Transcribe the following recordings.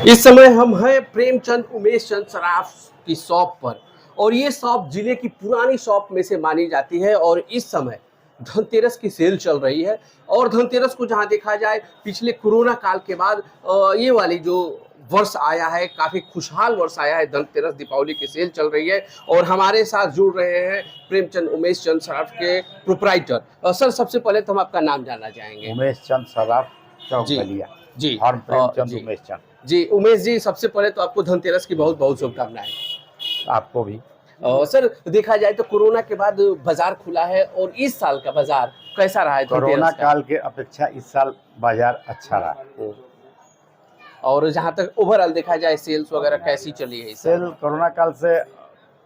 इस समय हम हैं प्रेमचंद उमेश चंद सराफ की शॉप पर और ये शॉप जिले की पुरानी शॉप में से मानी जाती है और इस समय धनतेरस की सेल चल रही है। और धनतेरस को जहां देखा जाए पिछले कोरोना काल के बाद ये वाली जो वर्ष आया है, काफी खुशहाल वर्ष आया है। धनतेरस दीपावली की सेल चल रही है और हमारे साथ जुड़ रहे हैं प्रेमचंद उमेश चंद सराफ के प्रोपराइटर। सर, सबसे पहले तो हम आपका नाम जानना चाहेंगे। उमेश चंद सराफ चौक जी बलिया। जी फार्म प्रेमचंद जी उमेश चंद। जी उमेश जी, सबसे पहले तो आपको धनतेरस की बहुत बहुत शुभकामनाएं। आपको भी। सर, देखा जाए तो कोरोना के बाद बाजार खुला है और इस साल का बाजार कैसा रहा है कोरोना धनतेरस का? काल के अपेक्षा इस साल बाजार अच्छा रहा। और जहाँ तक ओवरऑल देखा जाए सेल्स वगैरह कैसी चली है इस साल? सेल कोरोना काल से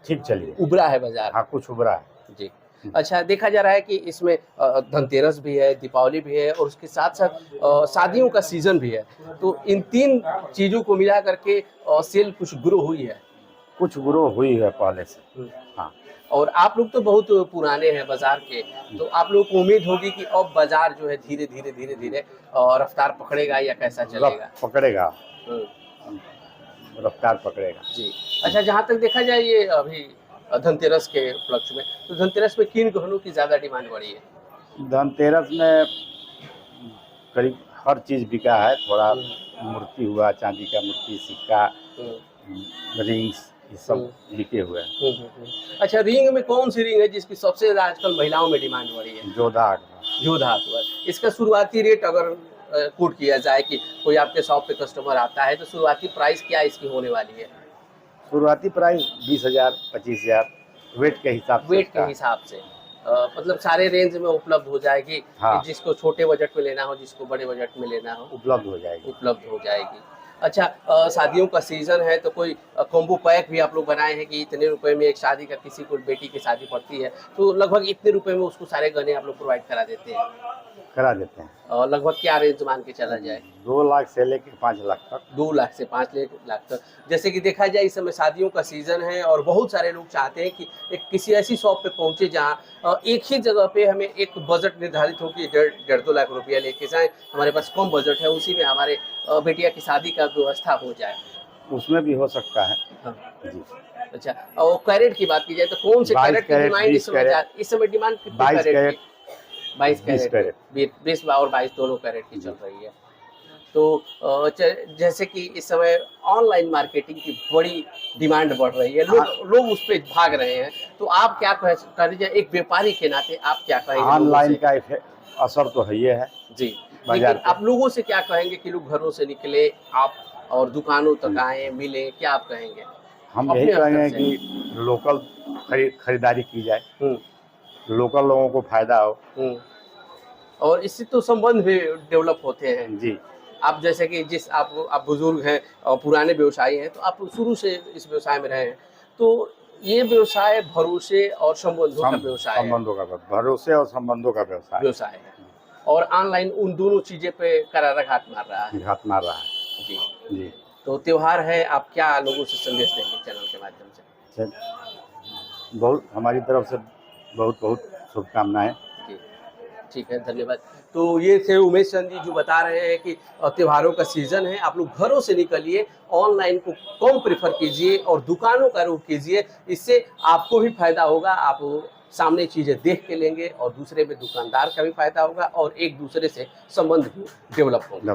ठीक चली है। उभरा है बाजार? हाँ, कुछ उभरा है जी। अच्छा, देखा जा रहा है कि इसमें धनतेरस भी है, दीपावली भी है और उसके साथ साथ शादियों का सीजन भी है। तो इन तीन चीजों को मिला करके सेल कुछ ग्रो हुई है। कुछ ग्रो हुई है पहले से। हाँ। और आप लोग तो बहुत पुराने हैं बाजार के, तो आप लोगों को उम्मीद होगी कि अब बाजार जो है धीरे धीरे धीरे धीरे रफ्तार पकड़ेगा या कैसा चलेगा? पकड़ेगा, रफ्तार पकड़ेगा। जी। अच्छा, जहाँ तक देखा जाए ये अभी धनतेरस के उपलक्ष्य में, तो धनतेरस में किन गहनों की ज्यादा डिमांड बढ़ी है? धनतेरस में करीब हर चीज बिका है। थोड़ा मूर्ति हुआ, चांदी का मूर्ति, सिक्का, रिंग्स, ये सब बिके हुए हैं। अच्छा, रिंग में कौन सी रिंग है जिसकी सबसे ज्यादा आजकल महिलाओं में डिमांड बढ़ी है? जोधा। जो धातु है। इसका शुरुआती रेट अगर कोट किया जाए कि कोई आपके शॉप पे कस्टमर आता है तो शुरुआती प्राइस क्या इसकी होने वाली है? शुरुआती प्राइस 20,000, 25,000 वेट के हिसाब से। वेट के हिसाब से मतलब सारे रेंज में उपलब्ध हो जाएगी। हाँ। कि जिसको छोटे बजट में लेना हो, जिसको बड़े बजट में लेना हो, उपलब्ध हो जाएगी। उपलब्ध हो जाएगी। अच्छा, शादियों का सीजन है तो कोई कॉम्बो पैक भी आप लोग बनाए हैं कि इतने रुपए में एक शादी का, किसी को बेटी की शादी पड़ती है तो लगभग इतने रुपए में उसको सारे गहने आप लोग प्रोवाइड करा देते हैं? करा देते हैं। और लगभग क्या रेंज मान के चला जाए? 2 लाख से लेकर 5 लाख तक। 2 लाख से 5 लाख तक। जैसे कि देखा जाए इस समय शादियों का सीजन है और बहुत सारे लोग चाहते हैं कि एक किसी ऐसी शॉप पे पहुंचे जहां एक ही जगह पे हमें एक बजट निर्धारित हो कि 1.5-2 लाख रुपया लेके जाएं, हमारे पास कम बजट है, उसी में हमारे बेटिया की शादी का व्यवस्था हो जाए। उसमें भी हो सकता है। हाँ जी। अच्छा, और कैरेट की बात की जाए तो कौन से 22 कैरेट की कैरेट, डिमांड 20 कैरेट। इस समय डिमांड कितनी 22 कैरेट कैरेट, की? 22 20 कैरेट। 20 और 22 दोनों कैरेट की चल रही है। तो जैसे कि इस समय ऑनलाइन मार्केटिंग की बड़ी डिमांड बढ़ रही है, लोग उस पे भाग रहे हैं, तो आप क्या कह दीजिए, एक व्यापारी के नाते आप क्या कहेंगे? ऑनलाइन का असर तो है ही है जी, बाजार लेकिन आप लोगों से क्या कहेंगे कि लोग घरों से निकले आप और दुकानों तक आए, मिले, क्या आप कहेंगे? हम यही कहेंगे कि लोकल खरीदारी की जाए, लोकल लोगों को फायदा हो। और इससे तो संबंध भी डेवलप होते हैं। जी। आप जैसे कि आप बुजुर्ग हैं और पुराने व्यवसायी हैं, तो आप शुरू से इस व्यवसाय में रहे हैं, तो ये व्यवसाय भरोसे और संबंधों का व्यवसाय है। संबंधों का, भरोसे और संबंधों का व्यवसाय है और ऑनलाइन उन दोनों चीजें पे करारा घात मार रहा है। घात मार रहा है। जी जी। तो त्योहार है, आप क्या लोगों से संदेश देंगे चैनल के माध्यम से? बहुत हमारी तरफ से बहुत बहुत शुभकामनाएं। जी, ठीक है, धन्यवाद। तो ये थे उमेश चंद जी जो बता रहे हैं कि त्योहारों का सीजन है, आप लोग घरों से निकलिए, ऑनलाइन को कम प्रेफर कीजिए और दुकानों का रुख कीजिए। इससे आपको भी फायदा होगा, आप सामने चीजें देख के लेंगे और दूसरे में दुकानदार का भी फायदा होगा और एक दूसरे से संबंध भी डेवलप होगा।